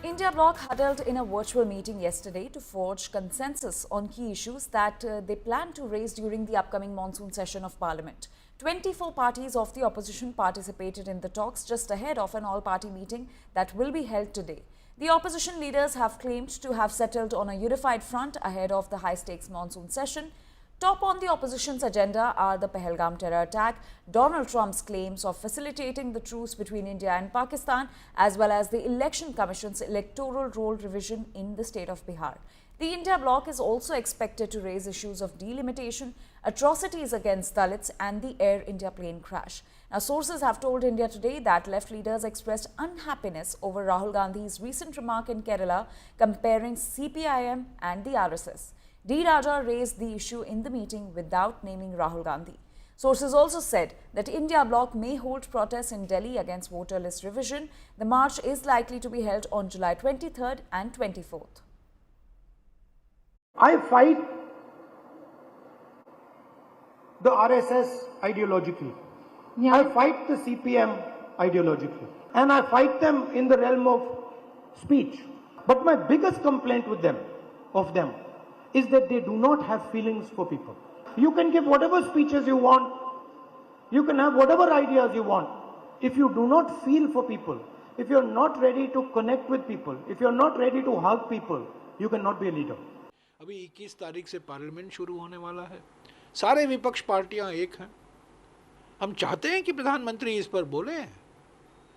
India Bloc huddled in a virtual meeting yesterday to forge consensus on key issues that they plan to raise during the upcoming monsoon session of Parliament. 24 parties of the opposition participated in the talks just ahead of an all-party meeting that will be held today. The opposition leaders have claimed to have settled on a unified front ahead of the high-stakes monsoon session. Top on the opposition's agenda are the Pahalgam terror attack, Donald Trump's claims of facilitating the truce between India and Pakistan, as well as the Election Commission's electoral roll revision in the state of Bihar. The India bloc is also expected to raise issues of delimitation, atrocities against Dalits, and the Air India plane crash. Now, sources have told India Today that left leaders expressed unhappiness over Rahul Gandhi's recent remark in Kerala comparing CPIM and the RSS. D. Raja raised the issue in the meeting without naming Rahul Gandhi. Sources also said that India Bloc may hold protests in Delhi against voter list revision. The march is likely to be held on July 23rd and 24th. I fight the RSS ideologically. Yeah. I fight the CPM ideologically. And I fight them in the realm of speech. But my biggest complaint with them, is that they do not have feelings for people. You can give whatever speeches you want, you can have whatever ideas you want. If you do not feel for people, if you're not ready to connect with people, if you're not ready to hug people, you cannot be a leader. अभी 21 तारीख से parliament शुरू होने वाला है। सारे विपक्ष पार्टियां एक हैं। हम चाहते हैं कि प्रधानमंत्री इस पर बोले।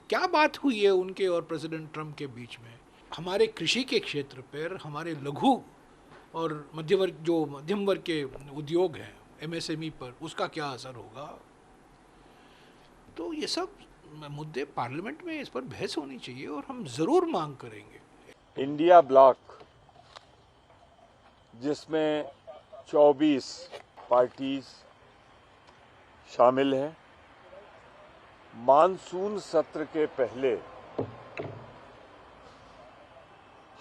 क्या बात हुई है उनके और प्रेसिडेंट ट्रंप के बीच में? हमारे कृषि के क्षेत्र पर, हमारे लघु और मध्यम वर्ग के उद्योग हैं, एमएसएमई पर, उसका क्या असर होगा? तो ये सब मुद्दे पार्लियामेंट में इस पर बहस होनी चाहिए और हम जरूर मांग करेंगे। इंडिया ब्लॉक जिसमें 24 पार्टीज शामिल हैं, मानसून सत्र के पहले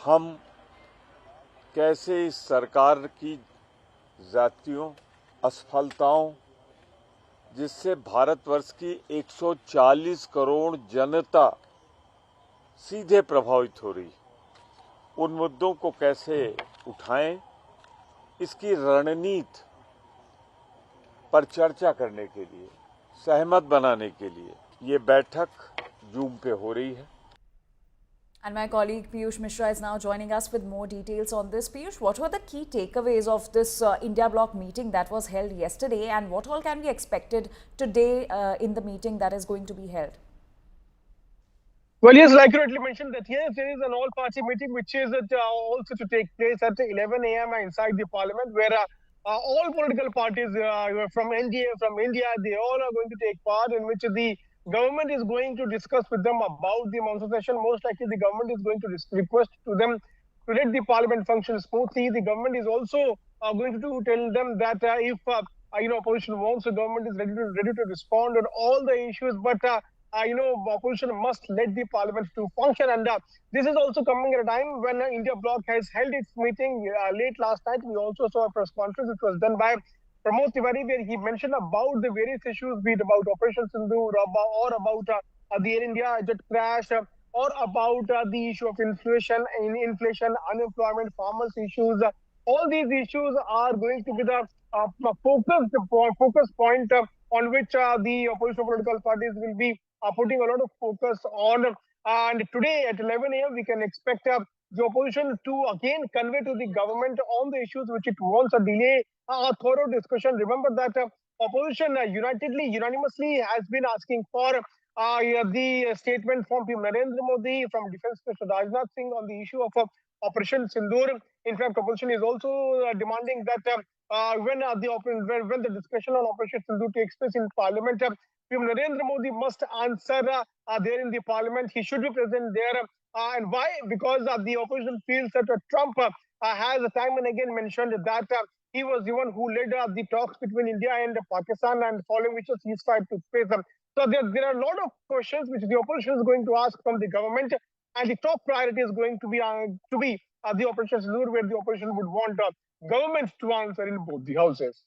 हम कैसे इस सरकार की ज़्यादतियों, असफलताओं, जिससे भारतवर्ष की 140 करोड़ जनता सीधे प्रभावित हो रही, उन मुद्दों को कैसे उठाएं, इसकी रणनीति पर चर्चा करने के लिए, सहमत बनाने के लिए ये बैठक जूम पे हो रही है। And my colleague Piyush Mishra is now joining us with more details on this. Piyush, what were the key takeaways of this India Bloc meeting that was held yesterday, and what all can be expected today in the meeting that is going to be held? Well, yes, like you rightly mentioned that yes, there is an all-party meeting which is also to take place at 11 a.m. inside the parliament, where all political parties from NDA, from India, they all are going to take part, in which the government is going to discuss with them about the monsoon session. Most likely, the government is going to request to them to let the parliament function smoothly. The government is also going to tell them that if opposition wants, the government is ready to respond on all the issues, but opposition must let the parliament to function. And this is also coming at a time when India Bloc has held its meeting late last night. We also saw a press conference which was done by Pramod Tiwari, where he mentioned about the various issues, be it about Operation Sindoor or about the Air India jet crash, or about the issue of inflation, unemployment, farmers issues. All these issues are going to be the focus point on which the opposition political parties will be putting a lot of focus on. And today at 11 a.m. we can expect the opposition to again convey to the government on the issues which it wants a delay, a thorough discussion. Remember that opposition unanimously has been asking for the statement from Narendra Modi, from Defence Minister Rajnath Singh on the issue of Operation Sindoor. In fact, opposition is also demanding that when the discussion on Operation Sindoor takes place in Parliament, Narendra Modi must answer there in the Parliament. He should be present there. And why? Because the opposition feels that Trump has time and again mentioned that he was the one who led the talks between India and Pakistan, and following which a ceasefire took place. So there are a lot of questions which the opposition is going to ask from the government, and the top priority is going to be the Operation Sindoor, where the opposition would want government to answer in both the houses.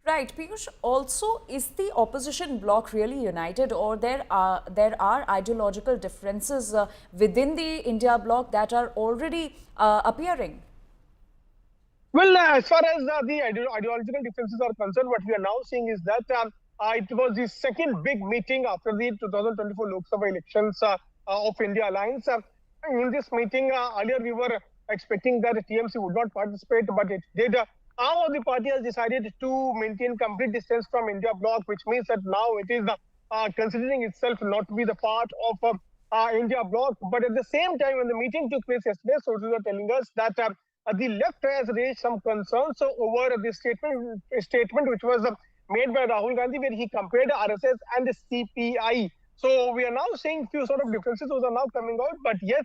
Right, Piyush. Also, is the opposition bloc really united, or there are ideological differences within the India bloc that are already appearing? Well, as far as the ideological differences are concerned, what we are now seeing is that it was the second big meeting after the 2024 Lok Sabha elections of India Alliance. In this meeting, earlier we were expecting that TMC would not participate, but it did. Now the party has decided to maintain complete distance from India bloc, which means that now it is considering itself not to be the part of India bloc. But at the same time, when the meeting took place yesterday, sources are telling us that the left has raised some concerns over the statement which was made by Rahul Gandhi, where he compared RSS and the CPI. So we are now seeing few sort of differences. Those are now coming out. But yes,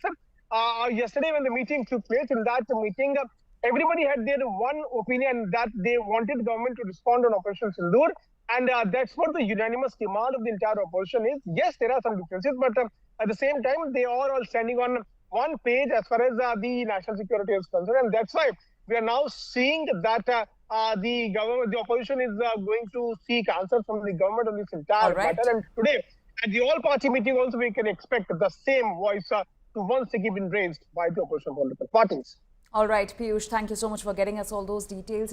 yesterday when the meeting took place, in that meeting, everybody had their one opinion that they wanted government to respond on Operation Sindoor. And that's what the unanimous demand of the entire opposition is. Yes, there are some differences, but at the same time, they are all standing on one page as far as the national security is concerned. And that's why we are now seeing that the government, the opposition is going to seek answers from the government on this entire matter. And today, at the all-party meeting also, we can expect the same voice to once again be raised by the opposition political parties. All right, Piyush, thank you so much for getting us all those details.